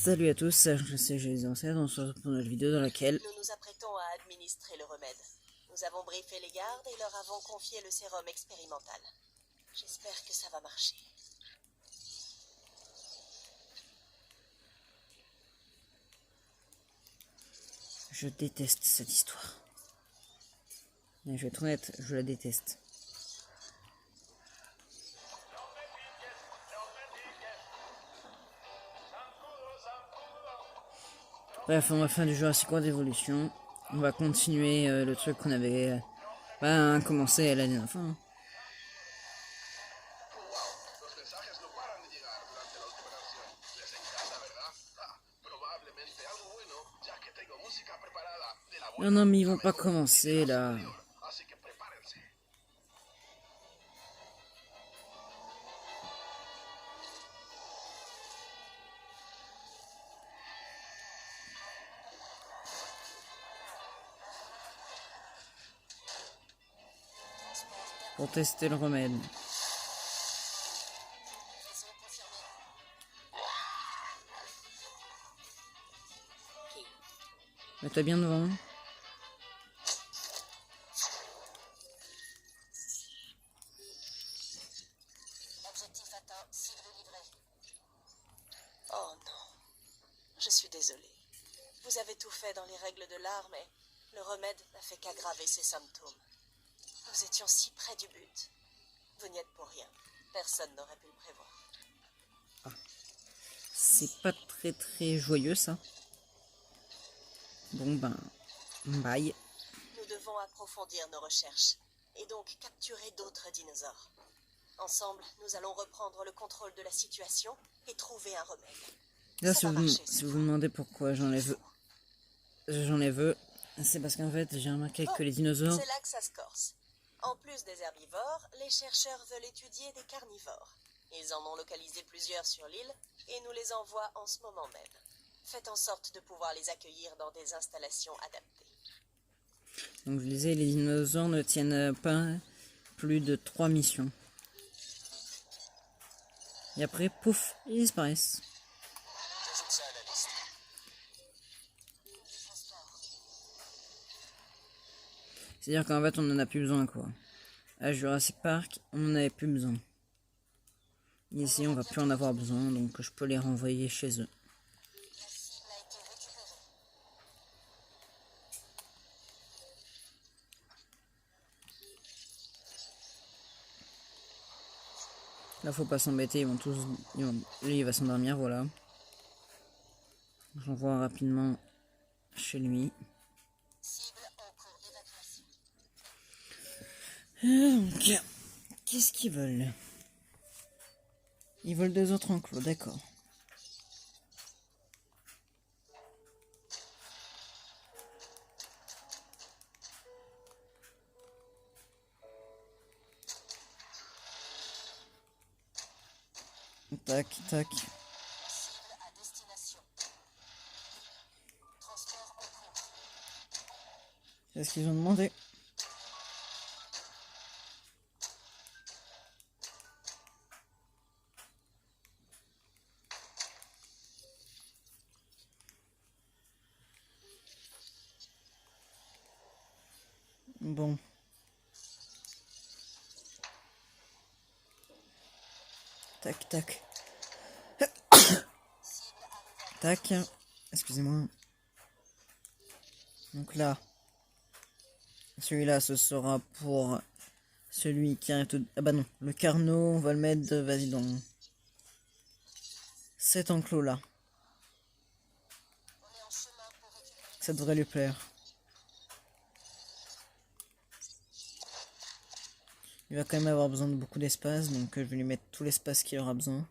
Salut à tous, je suis les ancêtres, on se retrouve pour notre vidéo dans laquelle Nous nous apprêtons à administrer le remède. Nous avons briefé les gardes et leur avons confié le sérum expérimental. J'espère que ça va marcher. je déteste cette histoire. Mais je vais être honnête, je la déteste. Bref, on va faire du Jurassic World Evolution. On va continuer le truc qu'on avait commencé à la dernière fois. Hein. Non, mais ils vont pas commencer là. Pour tester le remède. Mets-toi bien devant. Objectif atteint, cible livrée. Oh non, je suis désolée. Vous avez tout fait dans les règles de l'art, mais le remède n'a fait qu'aggraver ses symptômes. Nous étions si près du but. Vous n'y êtes pour rien. Personne n'aurait pu le prévoir. C'est pas très joyeux ça. Bon ben, bye. Nous devons approfondir nos recherches et donc capturer d'autres dinosaures. Ensemble, nous allons reprendre le contrôle de la situation et trouver un remède. Là, si vous vous demandez pourquoi j'en ai veux, c'est parce qu'en fait, j'ai remarqué que les dinosaures... C'est là que ça se corse. En plus des herbivores, les chercheurs veulent étudier des carnivores. Ils en ont localisé plusieurs sur l'île et nous les envoient en ce moment même. Faites en sorte de pouvoir les accueillir dans des installations adaptées. Donc je disais, les dinosaures ne tiennent pas plus de 3 missions. Et après, pouf, ils disparaissent. J'ajoute ça à la liste. C'est-à-dire qu'en fait, on n'en a plus besoin, quoi. À Jurassic Park, on n'en avait plus besoin. Ici, on va plus en avoir besoin, donc je peux les renvoyer chez eux. Là, faut pas s'embêter, ils vont tous... Lui, il va s'endormir, voilà. J'envoie rapidement chez lui. Donc, qu'est-ce qu'ils veulent? Ils veulent 2 autres enclos, d'accord. Tac, tac. C'est ce qu'ils ont demandé. Bon. Tac, tac. Tac. Excusez-moi. Donc là. Celui-là, ce sera pour celui qui arrive tout... Ah bah non. Le Carnot, on va le mettre, vas-y, dans cet enclos-là. Ça devrait lui plaire. Il va quand même avoir besoin de beaucoup d'espace, donc je vais lui mettre tout l'espace qu'il aura besoin.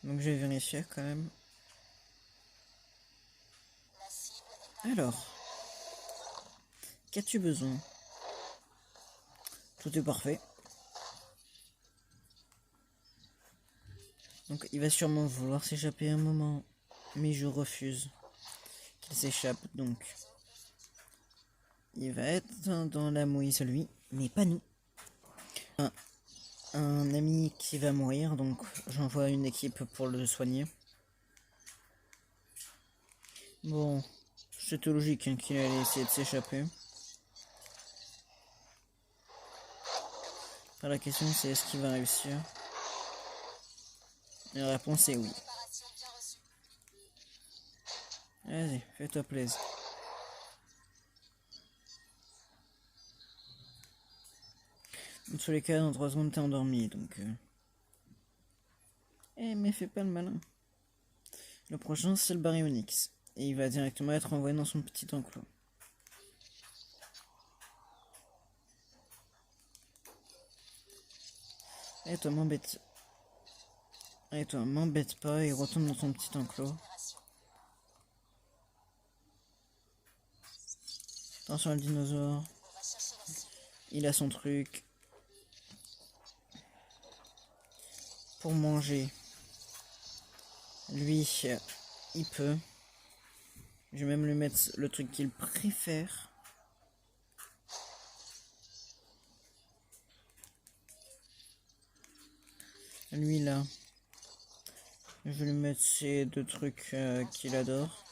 Donc je vais vérifier quand même. Alors, qu'as-tu besoin? Tout est parfait. Donc il va sûrement vouloir s'échapper un moment, mais je refuse qu'il s'échappe, donc il va être dans la mouise lui, mais pas nous. un ami qui va mourir, donc j'envoie une équipe pour le soigner. Bon, c'était logique hein, qu'il allait essayer de s'échapper. La question c'est est-ce qu'il va réussir? La réponse est oui. Vas-y, fais-toi plaisir. Dans tous les cas, dans 3 secondes, t'es endormi, donc... Eh, mais fais pas le malin. Le prochain, c'est le baryonyx. Et il va directement être envoyé dans son petit enclos. Et toi, m'embête. Et toi, m'embête pas et retourne dans ton petit enclos. Attention à le dinosaure. Il a son truc. Pour manger. Lui, il peut. Je vais même lui mettre le truc qu'il préfère. Lui là. Je vais lui mettre ces 2 trucs qu'il adore.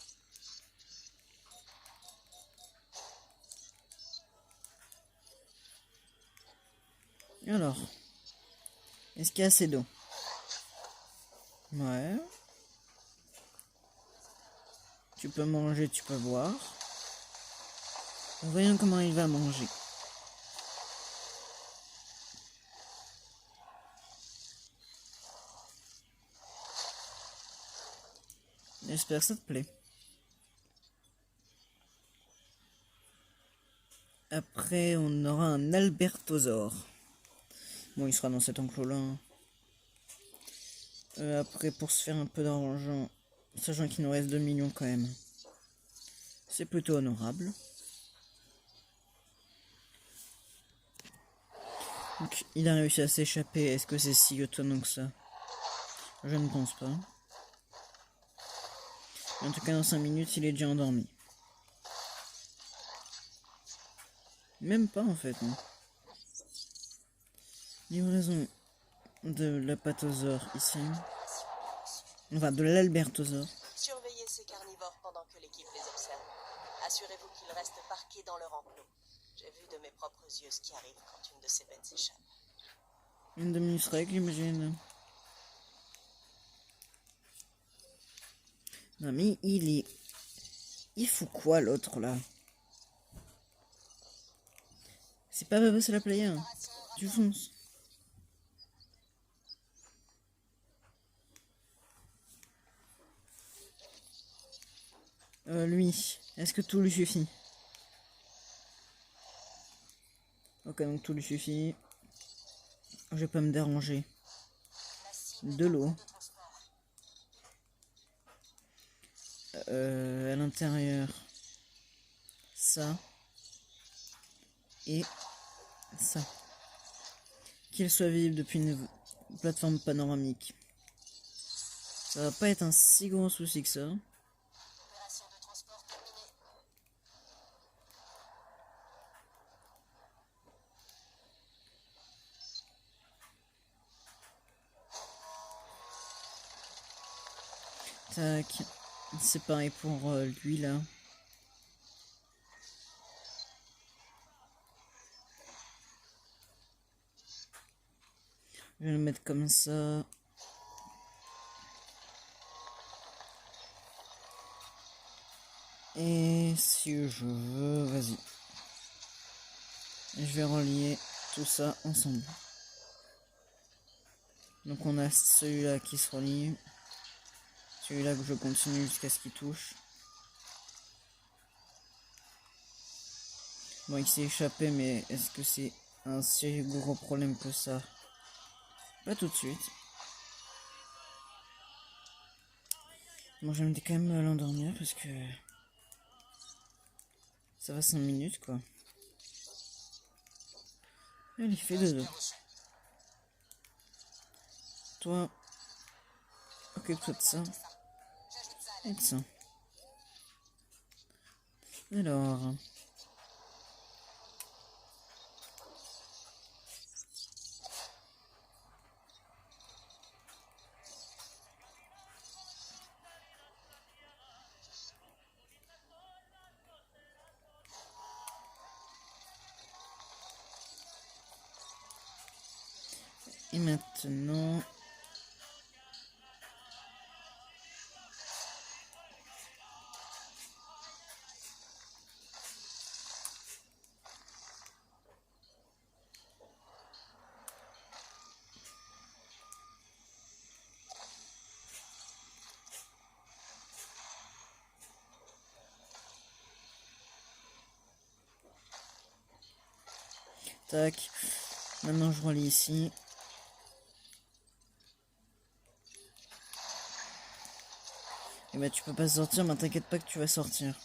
Alors. Est-ce qu'il y a assez d'eau? Ouais. Tu peux manger, tu peux boire. Voyons comment il va manger. J'espère que ça te plaît. Après, on aura un albertosaure. Bon, il sera dans cet enclos-là. Après, pour se faire un peu d'argent, sachant qu'il nous reste 2 millions quand même. C'est plutôt honorable. Donc, il a réussi à s'échapper. Est-ce que c'est si étonnant que ça? Je ne pense pas. En tout cas, dans 5 minutes, il est déjà endormi. Même pas en fait. Non. Livraison de l'apatosaure ici. Enfin, de l'albertosaure. Surveillez ces carnivores pendant que l'équipe les observe. Assurez-vous qu'ils restent parqués dans leur enclos. J'ai vu de mes propres yeux ce qui arrive quand une de ces bêtes s'échappe. Une demi-règle, j'imagine. Non mais il fout quoi l'autre là? C'est pas Baba, c'est la playa. Tu fonces. Lui, est-ce que tout lui suffit? Ok, donc tout lui suffit. Je vais pas me déranger. De l'eau. À l'intérieur. Ça. Et ça. Qu'il soit visible depuis une plateforme panoramique. Ça va pas être un si gros souci que ça. Opération de transport terminée. Tac. C'est pareil pour lui là. Je vais le mettre comme ça. Et si je veux, vas-y. Je vais relier tout ça ensemble. Donc on a celui-là qui se relie. Celui-là que je continue jusqu'à ce qu'il touche. Bon, il s'est échappé, mais est-ce que c'est un si gros problème que ça? Pas tout de suite. Bon, je vais quand même l'endormir parce que ça va 5 minutes quoi. Allez, fais dodo. Toi, occupe-toi de ça. Et de ça. Alors. Et maintenant... Tac. Maintenant je relis ici. Et bah tu peux pas sortir, mais t'inquiète pas que tu vas sortir.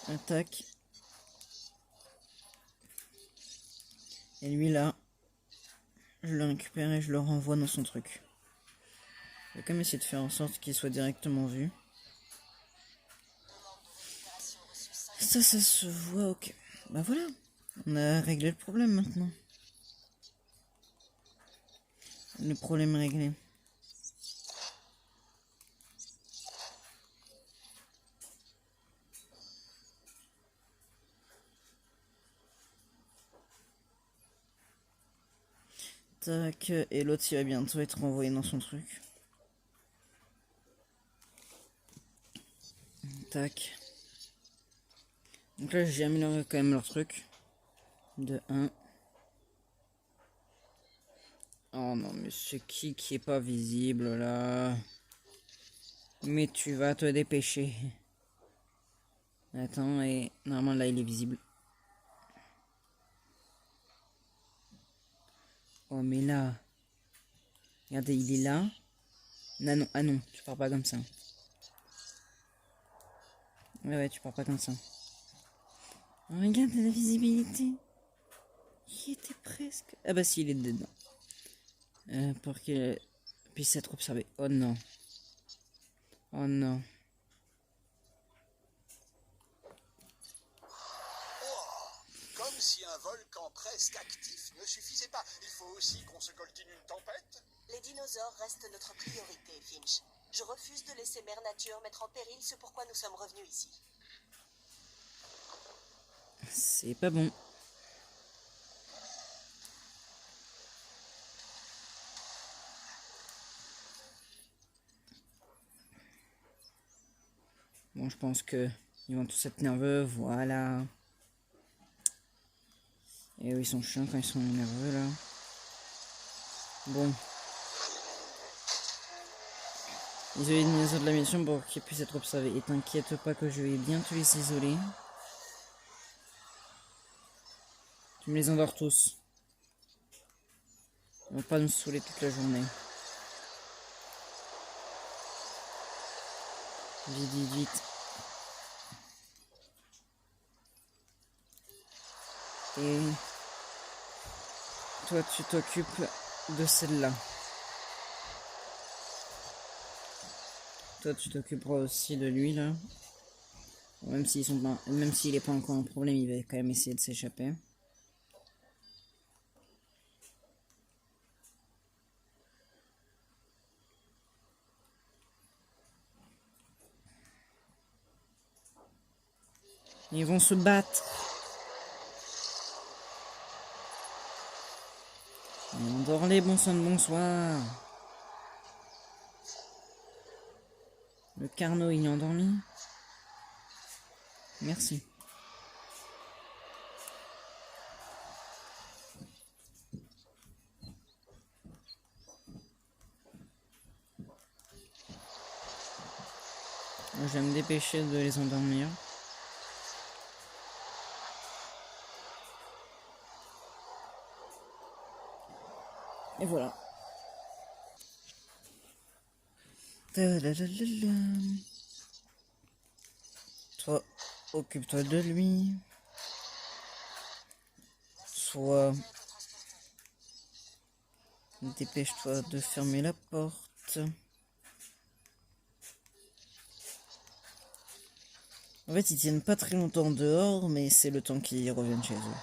Attaque. Et lui là, je le récupère et je le renvoie dans son truc. Je vais quand même essayer de faire en sorte qu'il soit directement vu. Ça se voit, ok. Bah voilà, on a réglé le problème maintenant. Le problème réglé. Tac, et l'autre il va bientôt être renvoyé dans son truc. Tac. Donc là j'ai amélioré quand même leur truc. De 1. Oh non mais c'est qui est pas visible là? Mais tu vas te dépêcher. Attends, et normalement là il est visible. Oh mais là. Regardez, il est là. Non, non, ah non, tu pars pas comme ça. Ouais, tu pars pas comme ça. Oh, regarde la visibilité. Il était presque... Ah bah si, il est dedans. Pour qu'il puisse être observé. Oh non. Oh non. Comme si un volcan presque actif ne suffisait pas. Il faut aussi qu'on se coltine une tempête. Les dinosaures restent notre priorité, Finch. Je refuse de laisser Mère Nature mettre en péril ce pourquoi nous sommes revenus ici. C'est pas bon. Bon, je pense que ils vont tous être nerveux, voilà. Et eux, ils sont chiants quand ils sont nerveux, là. Bon. Isoler les dinosaures de la mission pour qu'ils puissent être observés. Et t'inquiète pas que je vais bientôt les isoler. Tu me les endors tous. Ils vont pas nous saouler toute la journée. Vite, vite, vite. Et toi, tu t'occupes de celle-là. Toi, tu t'occuperas aussi de lui, là. Bon, même s'ils sont pas, même s'il est pas encore un problème, il va quand même essayer de s'échapper. Ils vont se battre. Endors-les, bonsoir. Le Carnot, il est endormi. Merci. Je vais me dépêcher de les endormir. Et voilà. Toi, occupe-toi de lui. Soit dépêche-toi de fermer la porte. En fait, ils tiennent pas très longtemps dehors, mais c'est le temps qu'ils reviennent chez eux.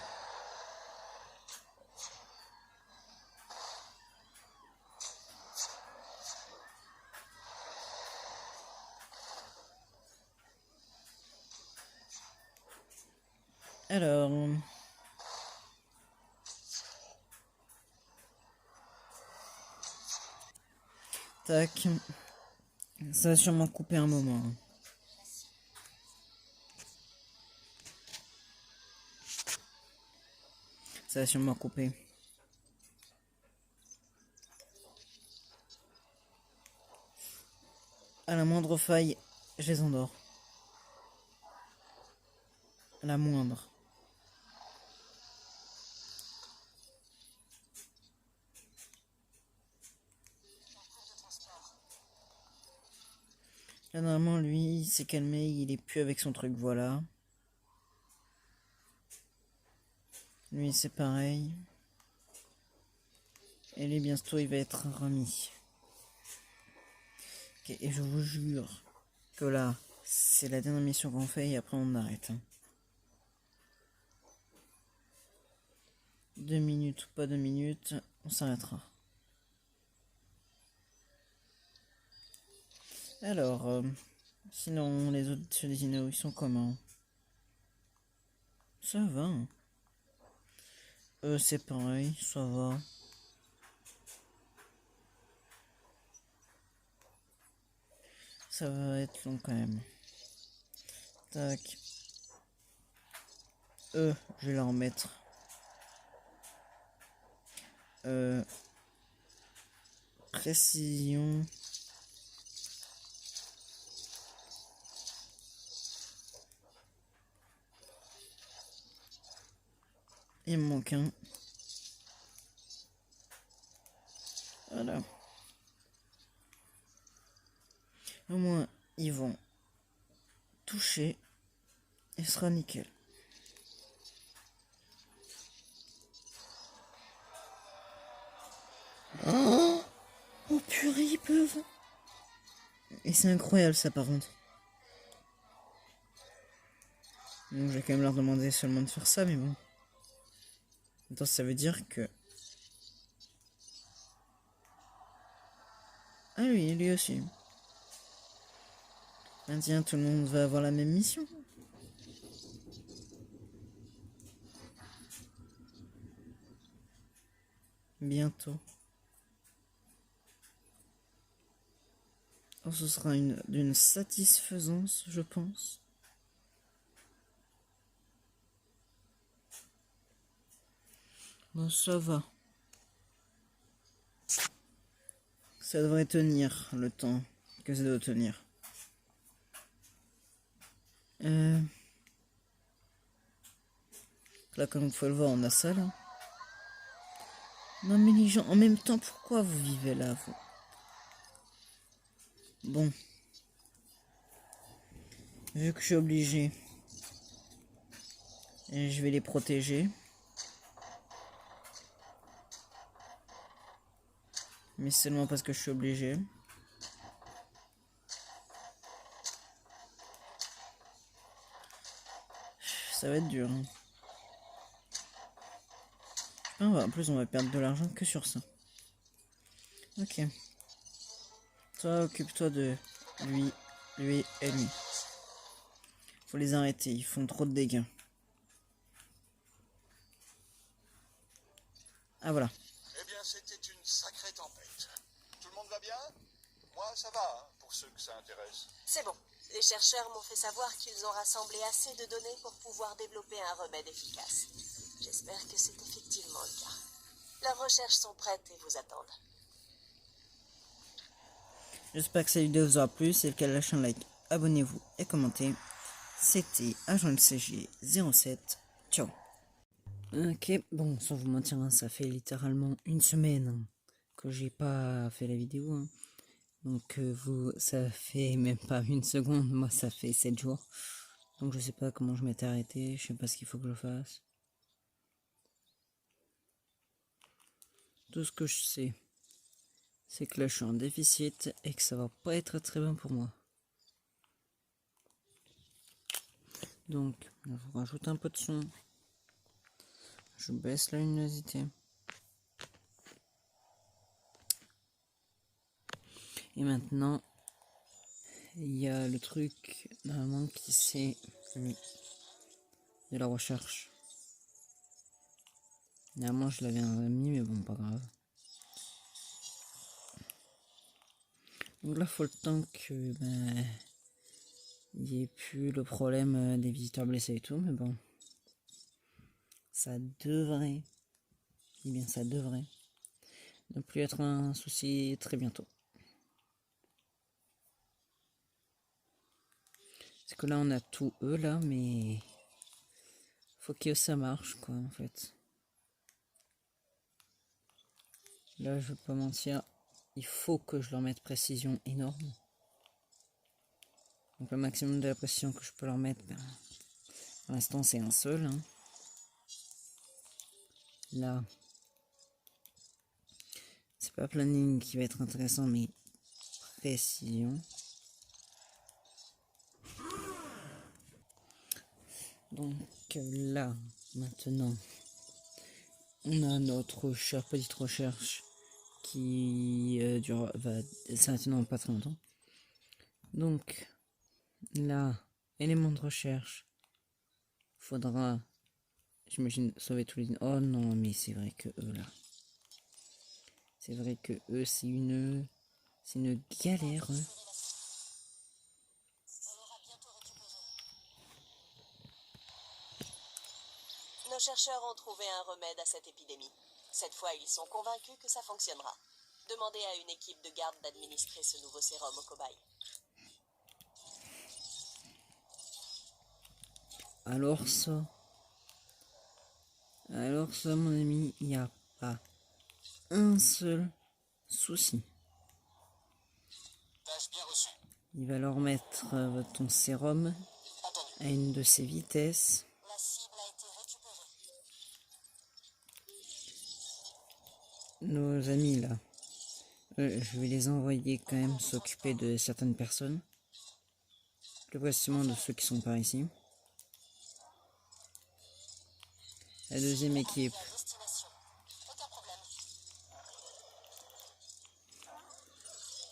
Alors... Tac. Ça va sûrement couper un moment. Ça va sûrement couper. À la moindre faille, je les endors. À la moindre. Là, normalement, lui, il s'est calmé, il est plus avec son truc, voilà. Lui, c'est pareil. Et lui, bientôt, il va être remis. Ok, et je vous jure que là, c'est la dernière mission qu'on fait et après on arrête. 2 minutes ou pas 2 minutes, on s'arrêtera. Alors, sinon, les autres sur les Dino, ils sont comment? Ça va. C'est pareil, ça va. Ça va être long quand même. Tac. Je vais leur mettre. Précision. Il me manque un. Voilà. Au moins, ils vont toucher et ce sera nickel. Oh, oh purée, ils peuvent. Et c'est incroyable ça par contre. Donc je vais quand même leur demander seulement de faire ça, mais bon. Attends, ça veut dire que... Ah oui, lui aussi. Ah tiens, tout le monde va avoir la même mission. Bientôt. Oh, ce sera d'une satisfaisance, je pense. Bon, ça va. Ça devrait tenir le temps que ça doit tenir. Là, comme vous pouvez le voir, on a ça, là. Non, mais les gens, en même temps, pourquoi vous vivez là, vous? Bon. Vu que je suis obligé, et je vais les protéger. Mais seulement parce que je suis obligé. Ça va être dur. Hein. En plus, on va perdre de l'argent que sur ça. Ok. Toi, occupe-toi de lui, lui et lui. Faut les arrêter, ils font trop de dégâts. Ah voilà. Eh bien, c'était une sacrée tempête. Tout le monde va bien? Moi, ça va, hein, pour ceux que ça intéresse. C'est bon. Les chercheurs m'ont fait savoir qu'ils ont rassemblé assez de données pour pouvoir développer un remède efficace. J'espère que c'est effectivement le cas. Leurs recherches sont prêtes et vous attendent. J'espère que cette vidéo vous aura plu. Si c'est le cas, lâchez un like, abonnez-vous et commentez. C'était Agent CG07. Ciao. Ok, bon, sans vous mentir, hein, ça fait littéralement une semaine hein, que j'ai pas fait la vidéo. Hein. Donc vous, ça fait même pas une seconde, moi ça fait 7 jours. Donc je sais pas comment je m'étais arrêté, je sais pas ce qu'il faut que je fasse. Tout ce que je sais, c'est que là je suis en déficit et que ça va pas être très bien pour moi. Donc, je rajoute un peu de son. Je baisse la luminosité. Et maintenant, il y a le truc normalement qui s'est mis. de la recherche. Normalement, je l'avais mis, mais bon, pas grave. Donc là, faut le temps que il n'y ait plus le problème des visiteurs blessés et tout, mais bon. Ça devrait, eh bien ça devrait ne plus être un souci très bientôt. Parce que là, on a tout eux là, mais faut que ça marche quoi en fait. Là, je vais pas mentir, il faut que je leur mette précision énorme. Donc le maximum de la précision que je peux leur mettre, pour l'instant c'est un seul. Hein. Là, c'est pas planning qui va être intéressant, mais précision. Donc là, maintenant, on a notre chère petite recherche qui va s'arrêter dans pas très longtemps. Donc là, élément de recherche, faudra, j'imagine, sauver tous les... Oh non, mais c'est vrai que eux là, c'est vrai que eux c'est une galère. Nos chercheurs ont trouvé un remède à cette épidémie. Cette fois, ils sont convaincus que ça fonctionnera. Demandez à une équipe de garde d'administrer ce nouveau sérum aux cobayes. Alors ça, mon ami, il n'y a pas un seul souci. Tâche bien reçue. Il va leur mettre ton sérum à une de ses vitesses. La cible a été récupérée. Nos amis là, je vais les envoyer quand même s'occuper de certaines personnes. Plus précisément de ceux qui sont par ici. La deuxième équipe. À destination. Aucun problème.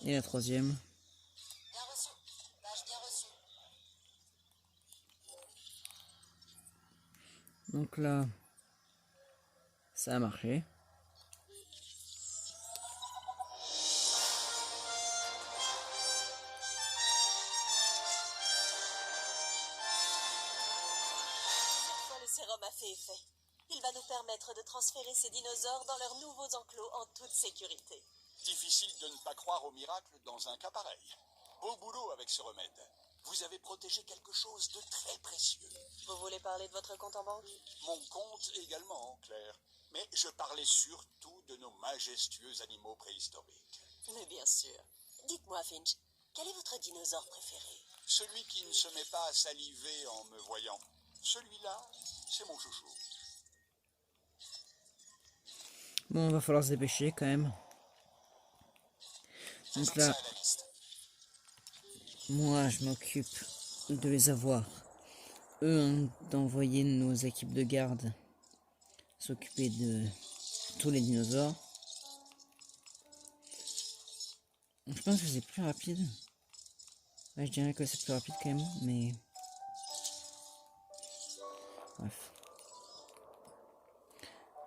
Et la troisième. Bien reçu. Tâche bien reçue. Donc là, ça a marché. Cette fois, le sérum a fait effet. Il va nous permettre de transférer ces dinosaures dans leurs nouveaux enclos en toute sécurité. Difficile de ne pas croire au miracle dans un cas pareil. Beau boulot avec ce remède. Vous avez protégé quelque chose de très précieux. Vous voulez parler de votre compte en banque? Mon compte également, Claire. Mais je parlais surtout de nos majestueux animaux préhistoriques. Mais bien sûr. Dites-moi, Finch, quel est votre dinosaure préféré? Celui qui ne se met pas à saliver en me voyant. Celui-là, c'est mon chouchou. Bon, va falloir se dépêcher quand même. Donc là, Ça à la liste. moi je m'occupe de les avoir. Eux, d'envoyer nos équipes de garde s'occuper de tous les dinosaures. Je pense que c'est plus rapide. Ouais, je dirais que c'est plus rapide quand même, mais... Bref.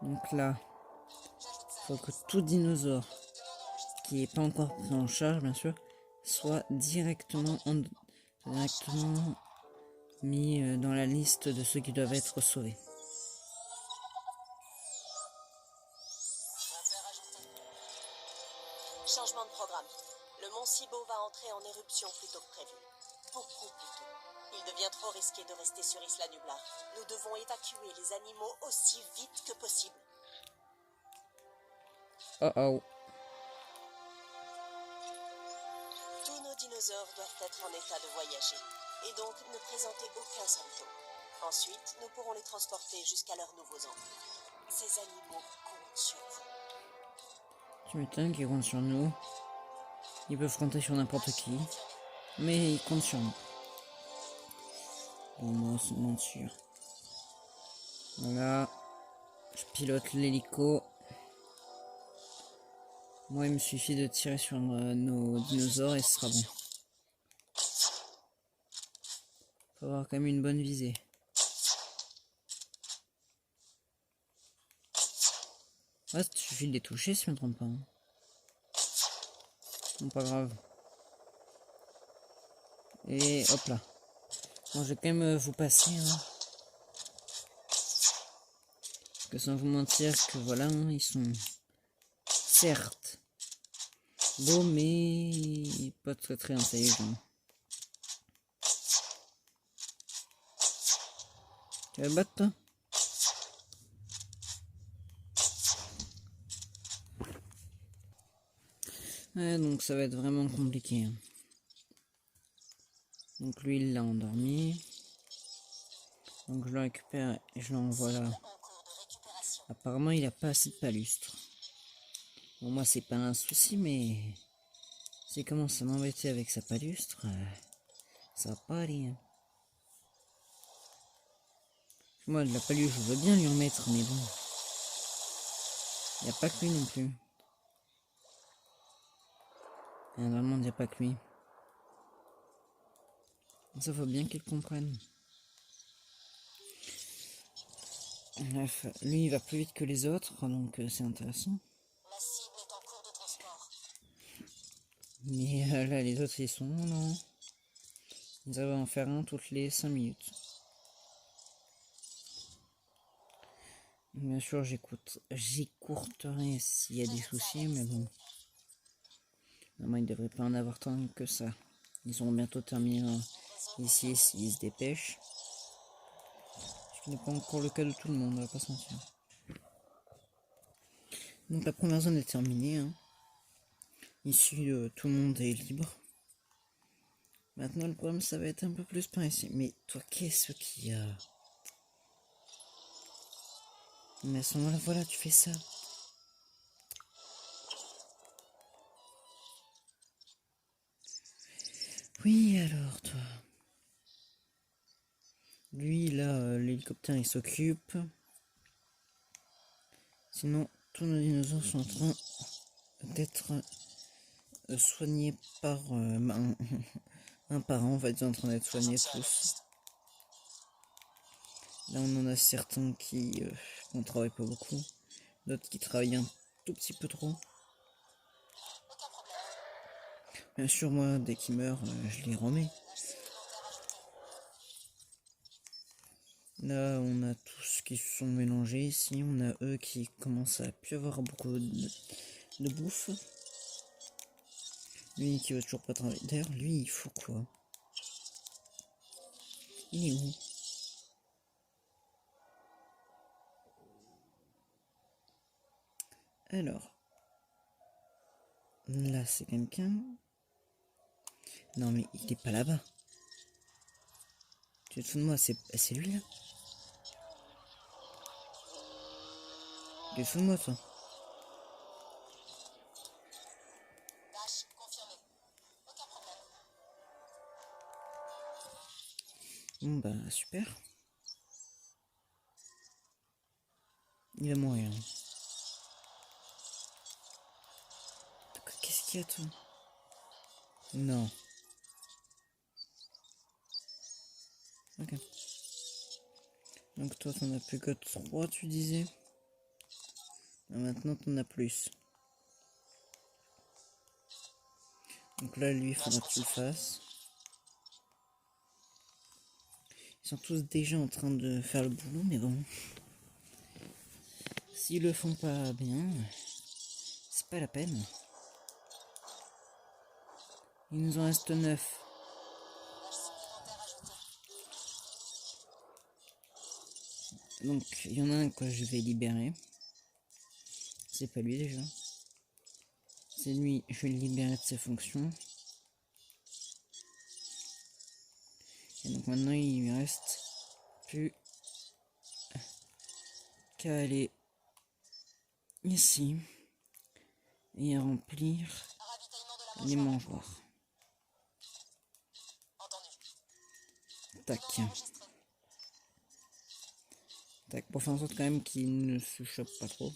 Donc là, faut que tout dinosaure qui n'est pas encore pris en charge, bien sûr, soit directement mis dans la liste de ceux qui doivent être sauvés. Changement de programme. Le mont Cibot va entrer en éruption plus tôt que prévu. Beaucoup plus tôt. Il devient trop risqué de rester sur Isla Nublar. Nous devons évacuer les animaux aussi vite que possible. Oh oh. Tous nos dinosaures doivent être en état de voyager, et donc ne présenter aucun symptôme. Ensuite, nous pourrons les transporter jusqu'à leurs nouveaux enclos. Ces animaux comptent sur vous. Tu m'étonnes qu'ils comptent sur nous. Ils peuvent compter sur n'importe qui. Mais ils comptent sur nous. Bon, moi, c'est mentir. Voilà. Je pilote l'hélico. Moi, il me suffit de tirer sur nos dinosaures et ce sera bon. Faut avoir quand même une bonne visée. Ouais, il suffit de les toucher si je me trompe pas. Hein. Bon, pas grave. Et hop là. Bon, je vais quand même vous passer. Hein. Parce que sans vous mentir que voilà, hein, ils sont certes beaux, mais pas très très intelligents. Tu vas le battre toi? Ouais, donc ça va être vraiment compliqué. Hein. Donc lui il l'a endormi. Donc je le récupère et je l'envoie là. Apparemment il a pas assez de palustre. Bon moi c'est pas un souci mais s'il commence à m'embêter avec sa palustre, ça va pas aller. Hein. Moi de la palustre je veux bien lui en mettre mais bon. Y a pas que lui non plus. Vraiment y a pas que lui. Ça faut bien qu'il comprenne. Bref, lui il va plus vite que les autres, donc c'est intéressant. La cible est en cours de transport. Mais là les autres ils sont non. Ils doivent en faire un toutes les 5 minutes. Bien sûr j'écourterai s'il y a des soucis, mais bon. Normalement ils devraient pas en avoir tant que ça. Ils auront bientôt terminé ici s'ils se dépêchent. Ce qui n'est pas encore le cas de tout le monde, on va pas se mentir. Donc la première zone est terminée. Hein. Ici tout le monde est libre. Maintenant le problème ça va être un peu plus par ici. Mais toi qu'est-ce qu'il y a? Mais à ce moment-là voilà tu fais ça. Oui alors toi. Lui là l'hélicoptère il s'occupe. Sinon tous nos dinosaures sont en train d'être soignés par un par an, on va dire en train d'être soignés tous. Là on en a certains qui ne travaillent pas beaucoup, d'autres qui travaillent un tout petit peu trop. Bien sûr moi dès qu'ils meurent je les remets. Là on a tous qui se sont mélangés ici, on a eux qui commencent à plus avoir beaucoup de bouffe. Lui qui veut toujours pas travailler. D'ailleurs lui il faut quoi? Il est où? Alors, là c'est quelqu'un. Non mais il est pas là-bas. Tu te fous de moi, c'est lui là? Tu te fous de moi toi? Dash confirmé. Aucun problème. Bon bah super. Il va mourir. Qu'est-ce qu'il y a toi? Non. Ok. Donc toi t'en as plus que 3 tu disais. Maintenant t'en as plus. Donc là lui il faudra que tu le fasses. Ils sont tous déjà en train de faire le boulot mais bon. S'ils le font pas bien, c'est pas la peine. Il nous en reste 9. Donc il y en a un que je vais libérer. C'est pas lui déjà. C'est lui, je vais le libérer de ses fonctions. Et donc maintenant il lui reste plus qu'à aller ici et à remplir les mangeoires. Tac. Tac, pour faire en sorte quand même qu'il ne se chope pas trop.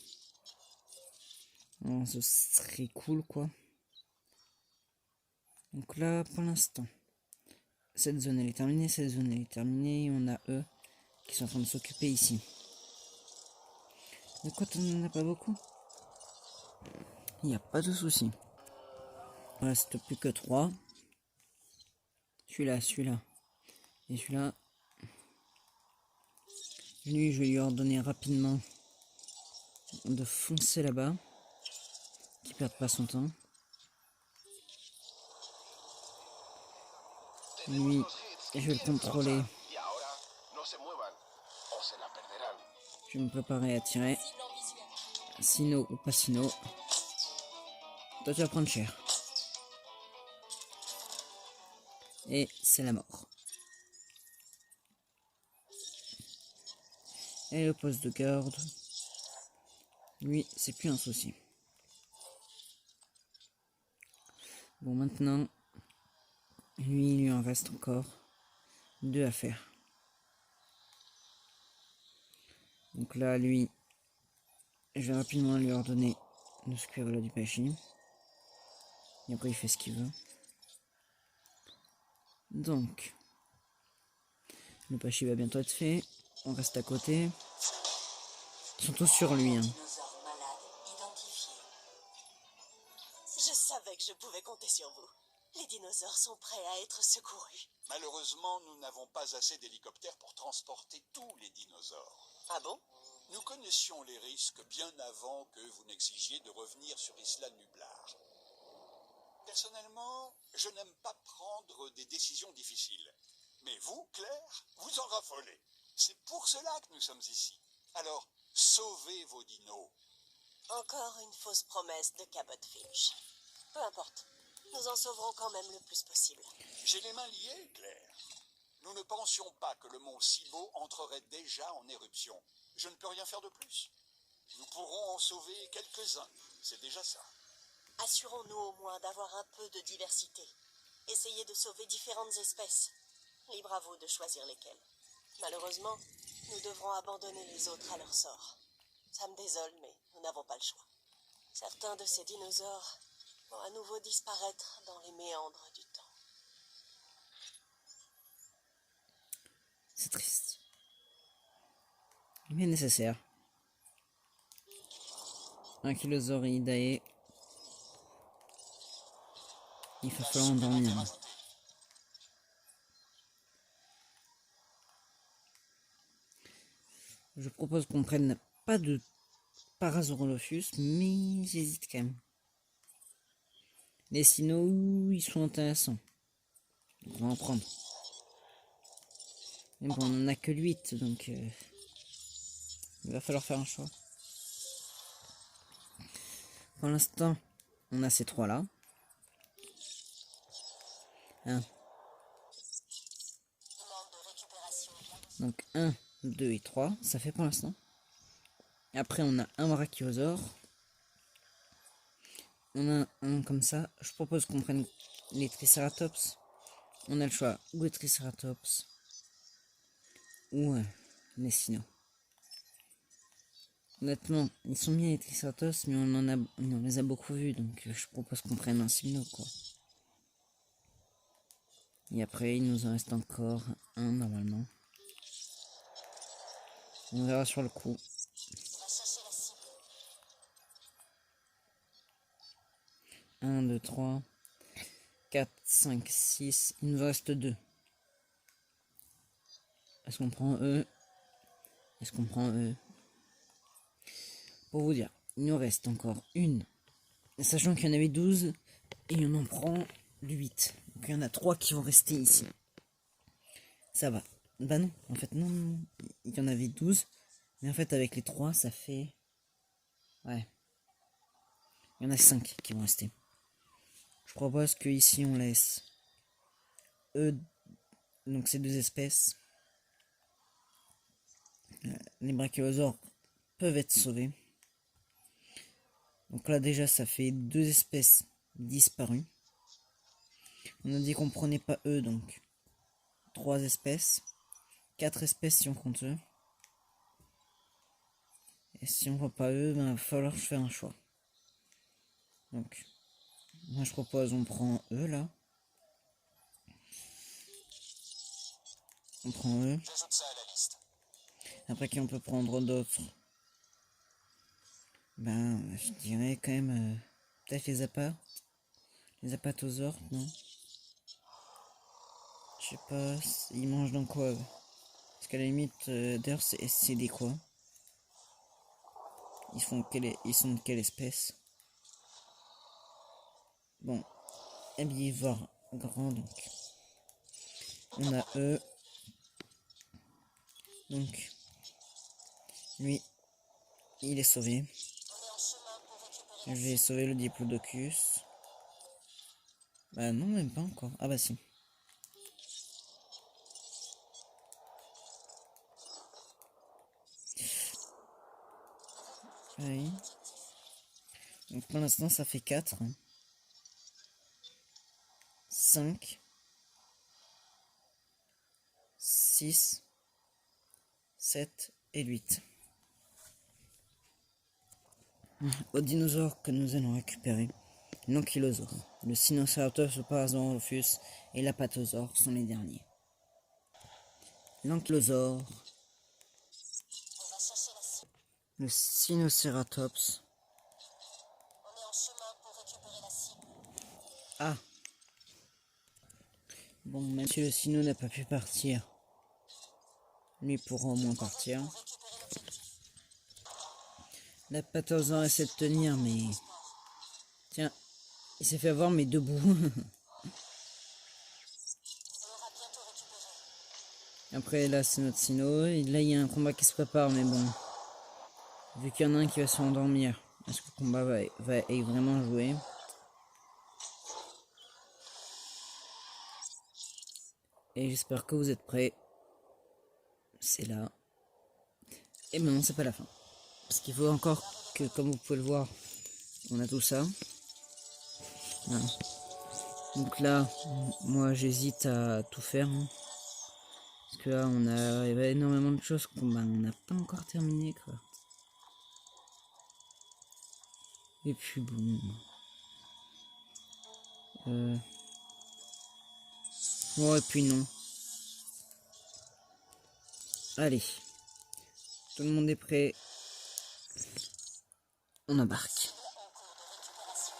Alors, ce serait cool quoi. Donc là pour l'instant, cette zone elle est terminée, cette zone elle est terminée. On a eux qui sont en train de s'occuper ici. Mais quoi t'en as pas beaucoup? Il n'y a pas de souci. Il reste plus que 3. Celui-là, celui-là. Et celui-là. Lui, je vais lui ordonner rapidement de foncer là-bas. Qu'il perde pas son temps. Lui, je vais le contrôler. Je vais me préparer à tirer. Sino ou pas Sino. Toi, tu vas prendre cher. Et c'est la mort. Et le poste de garde. Lui, c'est plus un souci. Bon, maintenant, lui, il lui en reste encore 2 à faire. Donc là, lui, je vais rapidement lui ordonner de s'occuper là du Pachi. Et après, il fait ce qu'il veut. Donc, le Pachi va bientôt être fait. On reste à côté. Ils sont tous sur lui. Hein. Je savais que je pouvais compter sur vous. Les dinosaures sont prêts à être secourus. Malheureusement, nous n'avons pas assez d'hélicoptères pour transporter tous les dinosaures. Ah bon? Nous connaissions les risques bien avant que vous n'exigiez de revenir sur Isla Nublar. Personnellement, je n'aime pas prendre des décisions difficiles. Mais vous, Claire, vous en raffolez. C'est pour cela que nous sommes ici. Alors, sauvez vos dinos. Encore une fausse promesse de Cabot Finch. Peu importe. Nous en sauverons quand même le plus possible. J'ai les mains liées, Claire. Nous ne pensions pas que le mont Sibo entrerait déjà en éruption. Je ne peux rien faire de plus. Nous pourrons en sauver quelques-uns. C'est déjà ça. Assurons-nous au moins d'avoir un peu de diversité. Essayez de sauver différentes espèces. Libre à vous de choisir lesquelles. Malheureusement, nous devrons abandonner les autres à leur sort. Ça me désole, mais nous n'avons pas le choix. Certains de ces dinosaures vont à nouveau disparaître dans les méandres du temps. C'est triste. Mais nécessaire. Ankylosauриdae. Il va falloir endormir. Je propose qu'on prenne pas de Parasaurolophus, mais j'hésite quand même. Les sinos, ils sont intéressants. Donc on va en prendre. Mais bon, on en a que 8, donc il va falloir faire un choix. Pour l'instant, on a ces 3 là. 1. Donc 1, 2 et 3, ça fait pour l'instant. Après on a un brachiosaure. On a un comme ça. Je propose qu'on prenne les Triceratops. On a le choix ou les Triceratops ou les Sinos. Honnêtement, ils sont bien les Triceratops, mais on les a beaucoup vus, donc je propose qu'on prenne un Sino quoi. Et après, il nous en reste encore un normalement. On verra sur le coup. 1, 2, 3, 4, 5, 6. Il nous en reste 2. Est-ce qu'on prend eux? Est-ce qu'on prend eux? Pour vous dire, il nous reste encore une. Sachant qu'il y en avait 12. Et on en prend 8. Donc il y en a 3 qui vont rester ici. Ça va. Bah non, en fait non. Il y en avait 12. Mais en fait avec les 3 ça fait... Ouais. Il y en a 5 qui vont rester. Je propose que ici on laisse eux, donc ces 2 espèces. Les brachiosaures peuvent être sauvés. Donc là déjà ça fait 2 espèces disparues. On a dit qu'on prenait pas eux, donc 3 espèces. 4 espèces si on compte eux. Et si on voit pas eux, ben, il va falloir que je fasse un choix. Donc moi je propose on prend eux là. On prend eux. J'ajoute ça à la liste. Après qui on peut prendre d'autres. Ben je dirais quand même Peut-être les appâts. Les apatosaures, non? Je sais pas, ils mangent dans quoi? Parce qu'à la limite, d'ailleurs, c'est des quoi? Ils sont de quelle espèce? Bon, herbivore grand donc. On a eux. Donc, lui, il est sauvé. Je vais sauver le Diplodocus. Bah non, même pas encore. Ah bah si. Oui. Donc pour l'instant, ça fait 4. 5. 6. 7 et 8. Au dinosaure que nous allons récupérer, l'ankylosaure, le Sinosauropus, le Parasaurolophus et l'apatosaure sont les derniers. L'ankylosaure, On va chercher la cible. le Sinoceratops. On est en chemin pour récupérer la cible. Ah. Bon, même si le Sino n'a pas pu partir, lui pourra au moins partir. Pour récupérer l'objectif. L'apatosaure essaie de tenir, mais... Tiens, il s'est fait avoir, mais debout. On l'aura bientôt récupéré. Après, là, c'est notre Sino. Et là, il y a un combat qui se prépare, mais bon. Vu qu'il y en a un qui va se endormir, est-ce que le combat va être vraiment joué? Et j'espère que vous êtes prêts. C'est là. Et maintenant, c'est pas la fin. Parce qu'il faut encore que, comme vous pouvez le voir, on a tout ça. Voilà. Donc là, moi, j'hésite à tout faire. Hein. Parce que là, il y a énormément de choses qu'on n'a pas encore terminé, quoi. Et puis bon. Bon, et puis non. Allez. Tout le monde est prêt. On embarque. En cours de récupération.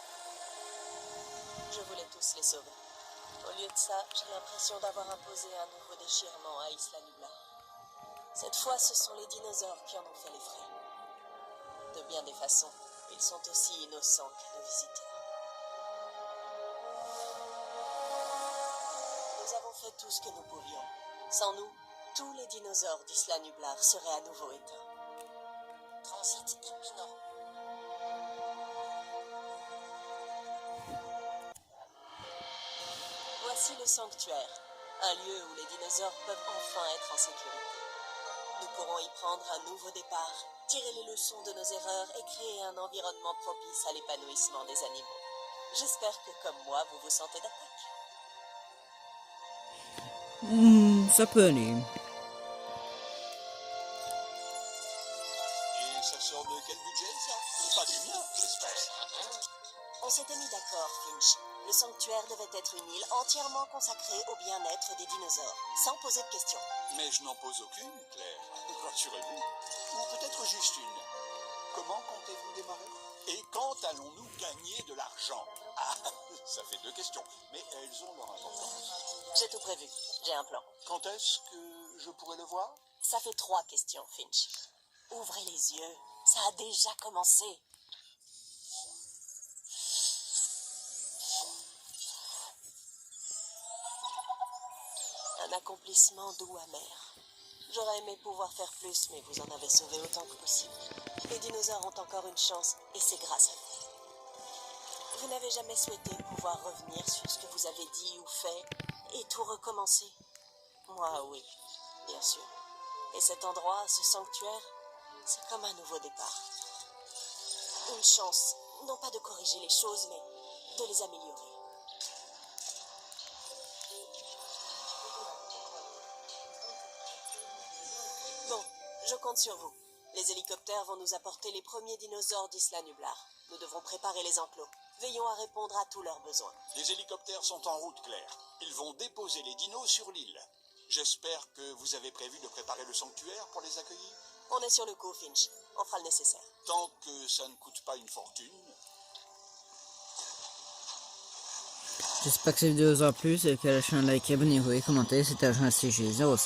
Je voulais tous les sauver. Au lieu de ça, j'ai l'impression d'avoir imposé un nouveau déchirement à Isla Nublar. Cette fois, ce sont les dinosaures qui en ont fait les frais. De bien des façons, ils sont aussi innocents que nos visiteurs. Nous avons fait tout ce que nous pouvions. Sans nous, tous les dinosaures d'Isla Nublar seraient à nouveau éteints. Transit imminent. Voici le sanctuaire, un lieu où les dinosaures peuvent enfin être en sécurité. Nous pourrons y prendre un nouveau départ, tirer les leçons de nos erreurs et créer un environnement propice à l'épanouissement des animaux. J'espère que, comme moi, vous vous sentez d'attaque. Ça peut aller. Et ça sort de quel budget, ça? Pas du mien, j'espère. On s'était mis d'accord, Finch. Le sanctuaire devait être une île entièrement consacrée au bien-être des dinosaures, sans poser de questions. Mais je n'en pose aucune, Claire. Rassurez-vous. Ou peut-être juste une. Comment comptez-vous démarrer? Et quand allons-nous gagner de l'argent? Ah, ça fait 2 questions, mais elles ont leur importance. J'ai tout prévu. J'ai un plan. Quand est-ce que je pourrai le voir? Ça fait 3 questions, Finch. Ouvrez les yeux. Ça a déjà commencé. Un accomplissement doux amer. J'aurais aimé pouvoir faire plus, mais vous en avez sauvé autant que possible. Les dinosaures ont encore une chance, et c'est grâce à vous. Vous n'avez jamais souhaité pouvoir revenir sur ce que vous avez dit ou fait, et tout recommencer? Moi, oui, bien sûr. Et cet endroit, ce sanctuaire, c'est comme un nouveau départ. Une chance, non pas de corriger les choses, mais de les améliorer. Bon, je compte sur vous. Les hélicoptères vont nous apporter les premiers dinosaures d'Isla Nublar. Nous devrons préparer les enclos. Veillons à répondre à tous leurs besoins. Les hélicoptères sont en route, Claire. Ils vont déposer les dinos sur l'île. J'espère que vous avez prévu de préparer le sanctuaire pour les accueillir. On est sur le coup, Finch. On fera le nécessaire. Tant que ça ne coûte pas une fortune. J'espère que cette vidéo vous aura plu. C'est le cas, lâchez un like, abonnez-vous et commentez. C'était Agent SCG 05.